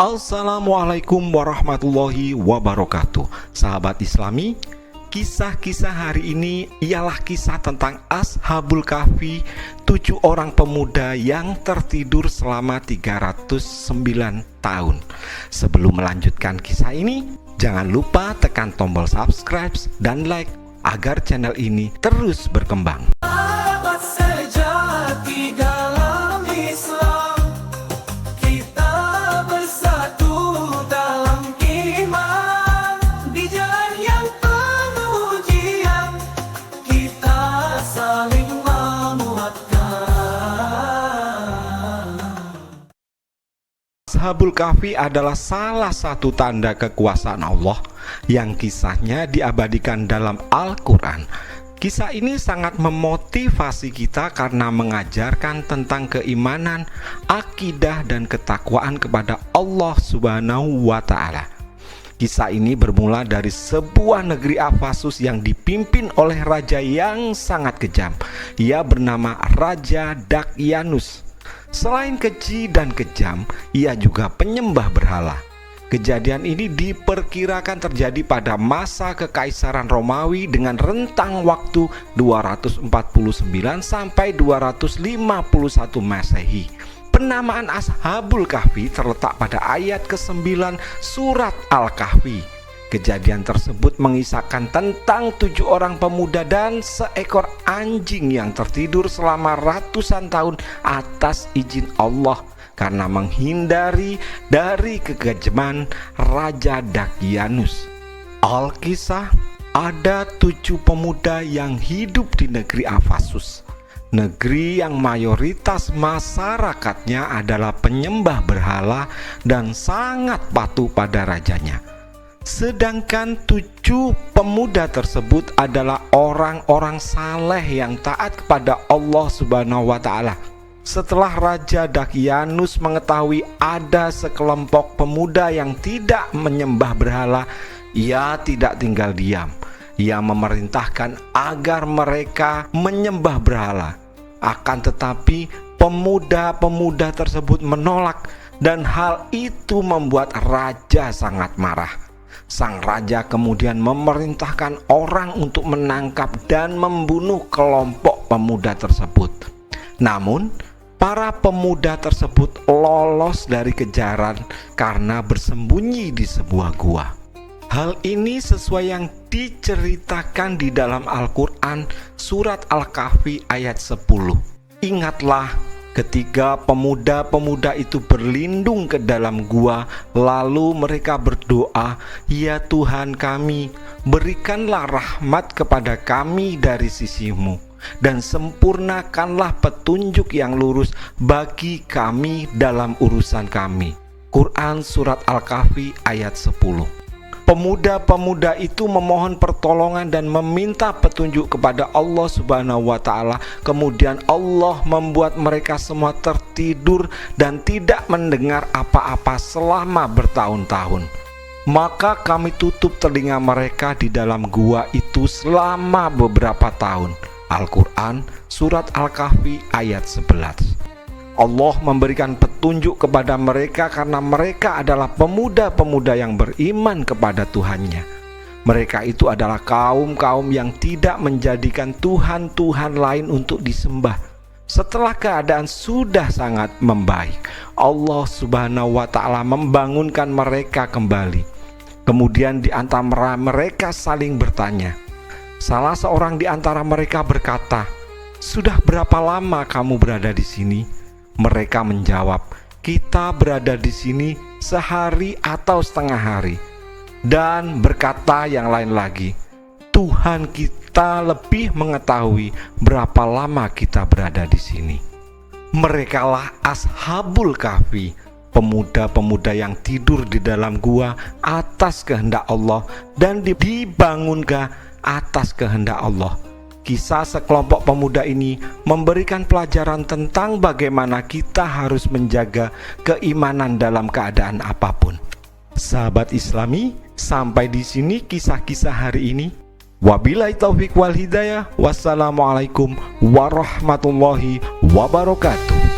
Assalamualaikum warahmatullahi wabarakatuh. Sahabat Islami, kisah-kisah hari ini ialah kisah tentang Ashabul Kahfi, 7 orang pemuda yang tertidur selama 309 tahun. Sebelum melanjutkan kisah ini, jangan lupa tekan tombol subscribe dan like agar channel ini terus berkembang. Ashabul Kahfi adalah salah satu tanda kekuasaan Allah yang kisahnya diabadikan dalam Al-Quran. Kisah ini sangat memotivasi kita karena mengajarkan tentang keimanan, akidah, dan ketakwaan kepada Allah Subhanahu wa Ta'ala. Kisah ini bermula dari sebuah negeri Afasus yang dipimpin oleh raja yang sangat kejam. Ia bernama Raja Dakyanus. Selain keji dan kejam, ia juga penyembah berhala. Kejadian ini diperkirakan terjadi pada masa Kekaisaran Romawi dengan rentang waktu 249 sampai 251 Masehi. Penamaan Ashabul Kahfi terletak pada ayat ke-9 surat Al-Kahfi. Kejadian tersebut mengisahkan tentang 7 orang pemuda dan seekor anjing yang tertidur selama ratusan tahun atas izin Allah karena menghindari dari kekejaman Raja Dakyanus. Alkisah, ada 7 pemuda yang hidup di negeri Afasus, negeri yang mayoritas masyarakatnya adalah penyembah berhala dan sangat patuh pada rajanya. Sedangkan 7 pemuda tersebut adalah orang-orang saleh yang taat kepada Allah Subhanahu wa Ta'ala. Setelah Raja Dakyanus mengetahui ada sekelompok pemuda yang tidak menyembah berhala, ia tidak tinggal diam. Ia memerintahkan agar mereka menyembah berhala. Akan tetapi pemuda-pemuda tersebut menolak, dan hal itu membuat raja sangat marah. Sang raja kemudian memerintahkan orang untuk menangkap dan membunuh kelompok pemuda tersebut. Namun, para pemuda tersebut lolos dari kejaran karena bersembunyi di sebuah gua. Hal ini sesuai yang diceritakan di dalam Al-Quran surat Al-Kahfi ayat 10. Ingatlah ketika pemuda-pemuda itu berlindung ke dalam gua, lalu mereka berdoa, "Ya Tuhan kami, berikanlah rahmat kepada kami dari sisi-Mu, dan sempurnakanlah petunjuk yang lurus bagi kami dalam urusan kami." Quran Surat Al-Kahfi ayat 10. Pemuda-pemuda itu memohon pertolongan dan meminta petunjuk kepada Allah Subhanahu wa Ta'ala. Kemudian Allah membuat mereka semua tertidur dan tidak mendengar apa-apa selama bertahun-tahun. Maka kami tutup telinga mereka di dalam gua itu selama beberapa tahun. Al-Quran Surat Al-Kahfi ayat 11. Allah memberikan petunjuk kepada mereka karena mereka adalah pemuda-pemuda yang beriman kepada Tuhannya. Mereka itu adalah kaum-kaum yang tidak menjadikan Tuhan-Tuhan lain untuk disembah. Setelah keadaan sudah sangat membaik, Allah Subhanahu wa Ta'ala membangunkan mereka kembali. Kemudian di antara mereka saling bertanya. Salah seorang di antara mereka berkata, "Sudah berapa lama kamu berada di sini?" Mereka menjawab, "Kita berada di sini sehari atau setengah hari." Dan berkata yang lain lagi, "Tuhan kita lebih mengetahui berapa lama kita berada di sini." Merekalah Ashabul Kahfi, pemuda-pemuda yang tidur di dalam gua atas kehendak Allah dan dibangunkan atas kehendak Allah. Kisah sekelompok pemuda ini memberikan pelajaran tentang bagaimana kita harus menjaga keimanan dalam keadaan apapun. Sahabat Islami, sampai di sini kisah-kisah hari ini. Wabillahi taufik wal hidayah. Wassalamualaikum warahmatullahi wabarakatuh.